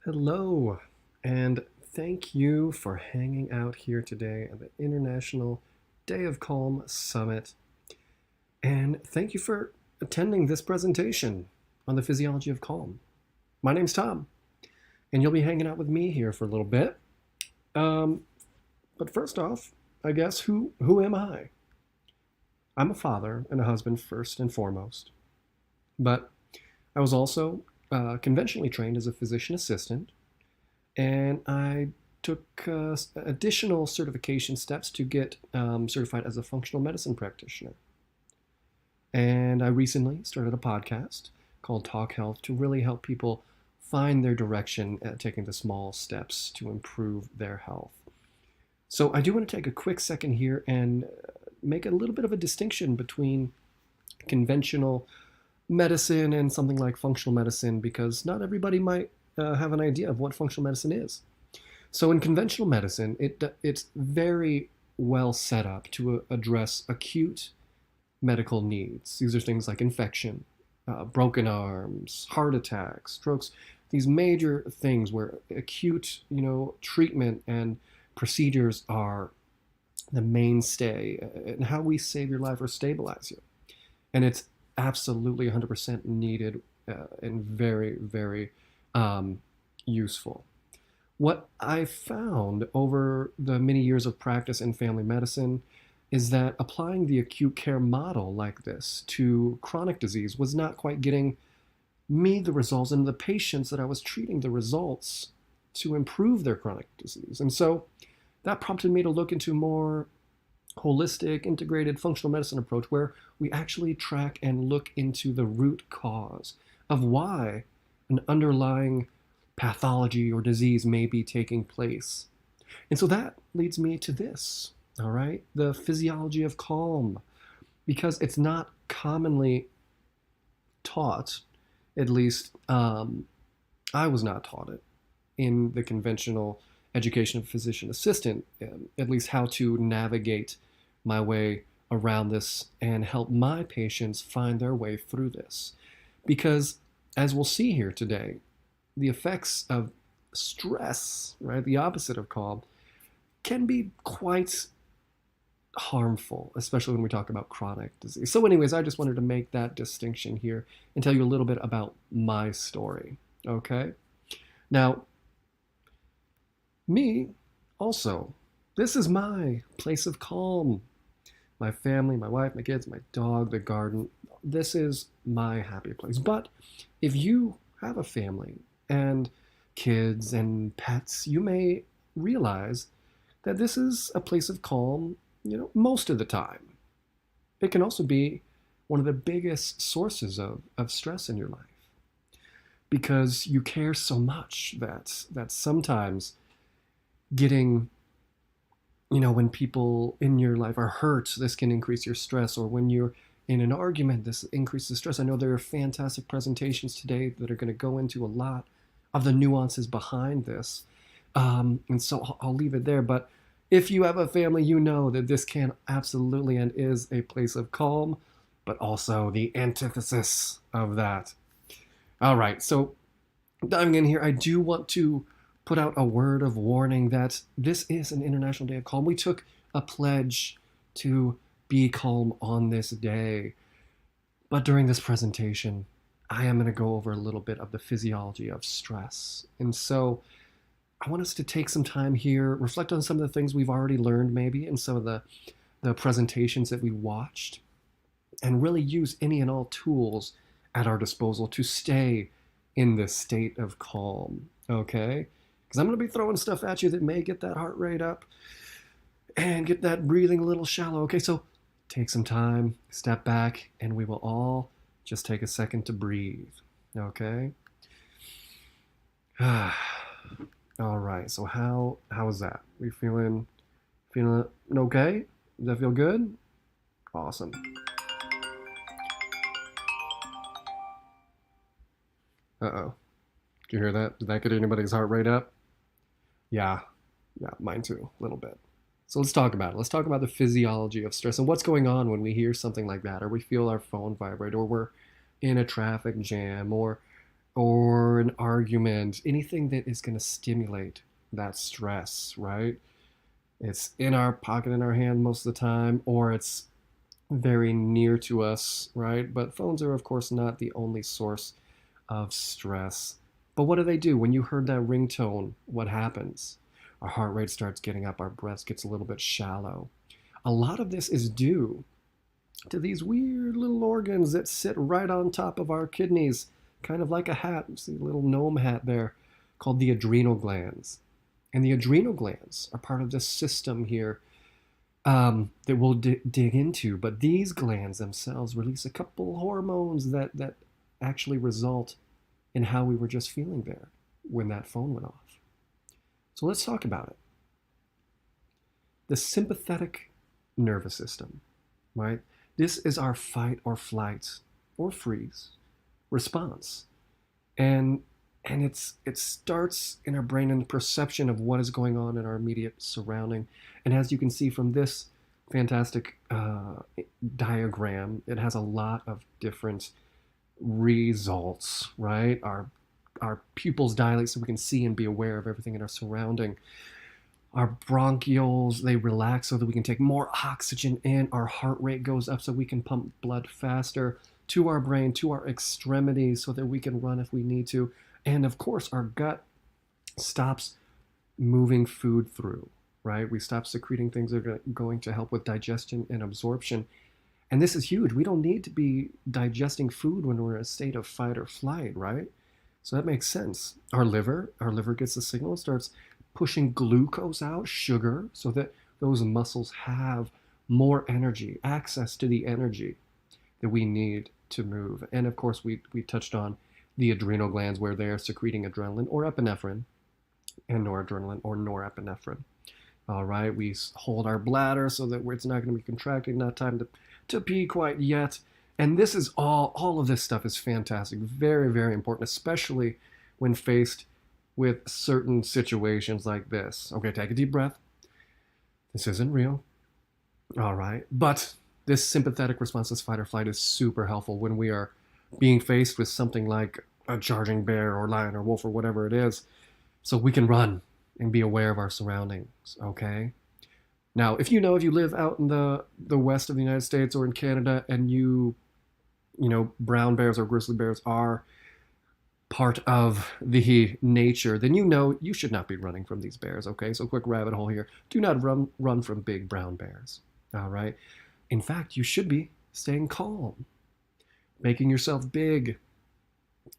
Hello, and thank you for hanging out here today at the International Day of Calm Summit. And thank you for attending this presentation on the physiology of calm. My name's Tom, and you'll be hanging out with me here for a little bit. Um, but first off, I guess, who am I? I'm a father and a husband first and foremost, but I was also conventionally trained as a physician assistant, and I took additional certification steps to get certified as a functional medicine practitioner. And I recently started a podcast called Talk Health to really help people find their direction at taking the small steps to improve their health. So I do want to take a quick second here and make a little bit of a distinction between conventional medicine and something like functional medicine because not everybody might have an idea of what functional medicine is. So in conventional medicine, it's very well set up to address acute medical needs. These are things like infection, broken arms, heart attacks, strokes, these major things where acute, treatment and procedures are the mainstay and how we save your life or stabilize you. And it's absolutely 100% needed and very, very useful. What I found over the many years of practice in family medicine is that applying the acute care model like this to chronic disease was not quite getting me the results and the patients that I was treating the results to improve their chronic disease. And so that prompted me to look into more holistic, integrated functional medicine approach where we actually track and look into the root cause of why an underlying pathology or disease may be taking place. And so that leads me to this, all right, the physiology of calm, because it's not commonly taught, at least I was not taught it in the conventional education of physician assistant, at least how to navigate my way around this and help my patients find their way through this. Because as we'll see here today, the effects of stress, right, the opposite of calm, can be quite harmful, especially when we talk about chronic disease. So anyways, I just wanted to make that distinction here and tell you a little bit about my story, okay? Now, me also, this is my place of calm. My family, my wife, my kids, my dog, the garden. This is my happy place. But if you have a family and kids and pets, you may realize that this is a place of calm, most of the time. It can also be one of the biggest sources of stress in your life because you care so much that sometimes getting, when people in your life are hurt, this can increase your stress, or when you're in an argument, this increases stress. I know there are fantastic presentations today that are going to go into a lot of the nuances behind this. And so I'll leave it there. But if you have a family, you know that this can absolutely and is a place of calm, but also the antithesis of that. All right, so diving in here, I do want to put out a word of warning that this is an International Day of Calm. We took a pledge to be calm on this day. But during this presentation, I am going to go over a little bit of the physiology of stress. And so I want us to take some time here, reflect on some of the things we've already learned maybe in some of the presentations that we watched, and really use any and all tools at our disposal to stay in this state of calm, okay? Because I'm going to be throwing stuff at you that may get that heart rate up and get that breathing a little shallow, okay? So take some time, step back, and we will all just take a second to breathe, okay? All right, so how is that? We feeling okay? Does that feel good? Awesome. Uh-oh. Did you hear that? Did that get anybody's heart rate up? Yeah, mine too, a little bit. So let's talk about it. Let's talk about the physiology of stress and what's going on when we hear something like that, or we feel our phone vibrate, or we're in a traffic jam, or an argument argument, anything that is going to stimulate that stress, right? It's in our pocket, in our hand most of the time, or it's very near to us, right? But phones are, of course, not the only source of stress. But what do they do? When you heard that ringtone, what happens? Our heart rate starts getting up, our breath gets a little bit shallow. A lot of this is due to these weird little organs that sit right on top of our kidneys, kind of like a hat. See a little gnome hat there, called the adrenal glands. And the adrenal glands are part of this system here that we'll dig into. But these glands themselves release a couple hormones that actually result in how we were just feeling there when that phone went off. So let's talk about it. The sympathetic nervous system, right? This is our fight or flight or freeze response. And it starts in our brain in the perception of what is going on in our immediate surrounding. And as you can see from this fantastic diagram, it has a lot of different results, right? Our pupils dilate so we can see and be aware of everything in our surrounding. Our bronchioles, they relax so that we can take more oxygen in. Our heart rate goes up so we can pump blood faster to our brain, to our extremities, so that we can run if we need to. And of course, our gut stops moving food through, right? We stop secreting things that are going to help with digestion and absorption. And this is huge. We don't need to be digesting food when we're in a state of fight or flight, right? So that makes sense. Our liver gets the signal and starts pushing glucose out, sugar, so that those muscles have more energy, access to the energy that we need to move. And of course, we touched on the adrenal glands, where they are secreting adrenaline or epinephrine, and noradrenaline or norepinephrine. All right, we hold our bladder so that it's not going to be contracting, not time to pee quite yet. And this is all of this stuff is fantastic, very, very important, especially when faced with certain situations like this. Okay, take a deep breath. This isn't real. All right, but this sympathetic response, this fight or flight, is super helpful when we are being faced with something like a charging bear or lion or wolf or whatever it is, so we can run and be aware of our surroundings, okay? Now, if you live out in the west of the United States or in Canada, and you know, brown bears or grizzly bears are part of the nature, then you should not be running from these bears, okay? So quick rabbit hole here. Do not run from big brown bears, all right? In fact, you should be staying calm, making yourself big,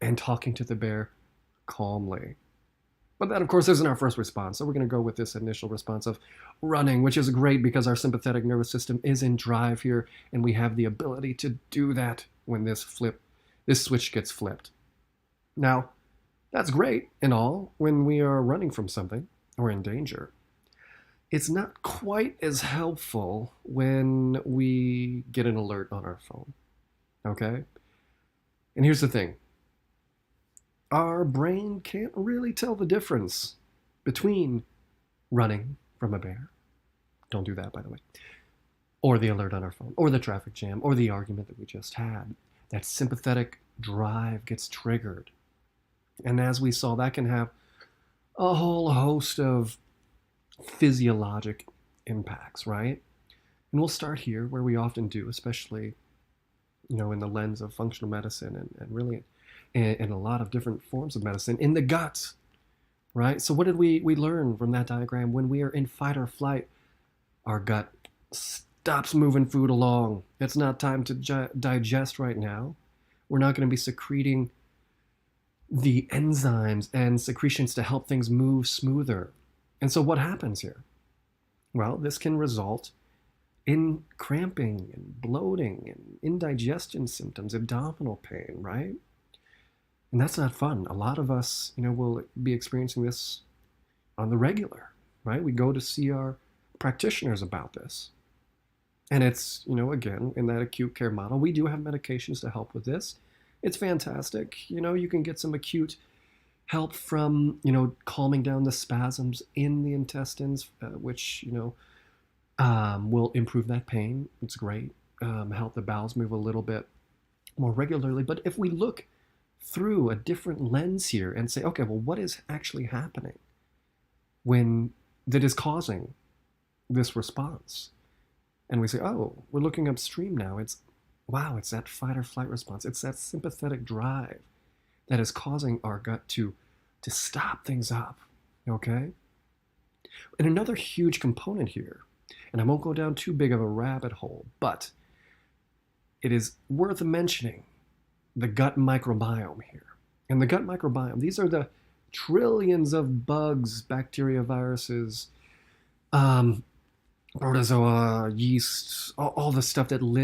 and talking to the bear calmly. But that, of course, isn't our first response. So we're going to go with this initial response of running, which is great because our sympathetic nervous system is in drive here, and we have the ability to do that when this switch gets flipped. Now, that's great and all when we are running from something or in danger. It's not quite as helpful when we get an alert on our phone, okay? And here's the thing. Our brain can't really tell the difference between running from a bear. Don't do that, by the way. Or the alert on our phone, or the traffic jam, or the argument that we just had. That sympathetic drive gets triggered. And as we saw, that can have a whole host of physiologic impacts, right? And we'll start here, where we often do, especially, in the lens of functional medicine and really in a lot of different forms of medicine, in the gut, right? So what did we learn from that diagram? When we are in fight or flight, our gut stops moving food along. It's not time to digest right now. We're not going to be secreting the enzymes and secretions to help things move smoother. And so what happens here? Well, this can result in cramping and bloating and indigestion symptoms, abdominal pain, right? And that's not fun. A lot of us, will be experiencing this on the regular, right? We go to see our practitioners about this. And it's, again, in that acute care model, we do have medications to help with this. It's fantastic. You can get some acute help from, calming down the spasms in the intestines, which, will improve that pain. It's great. Help the bowels move a little bit more regularly. But if we look through a different lens here and say, okay, well, what is actually happening when that is causing this response? And we say, oh, we're looking upstream now. Wow, it's that fight or flight response. It's that sympathetic drive that is causing our gut to stop things up, okay? And another huge component here, and I won't go down too big of a rabbit hole, but it is worth mentioning the gut microbiome here. And the gut microbiome, these are the trillions of bugs, bacteria, viruses, protozoa, yeast, all the stuff that live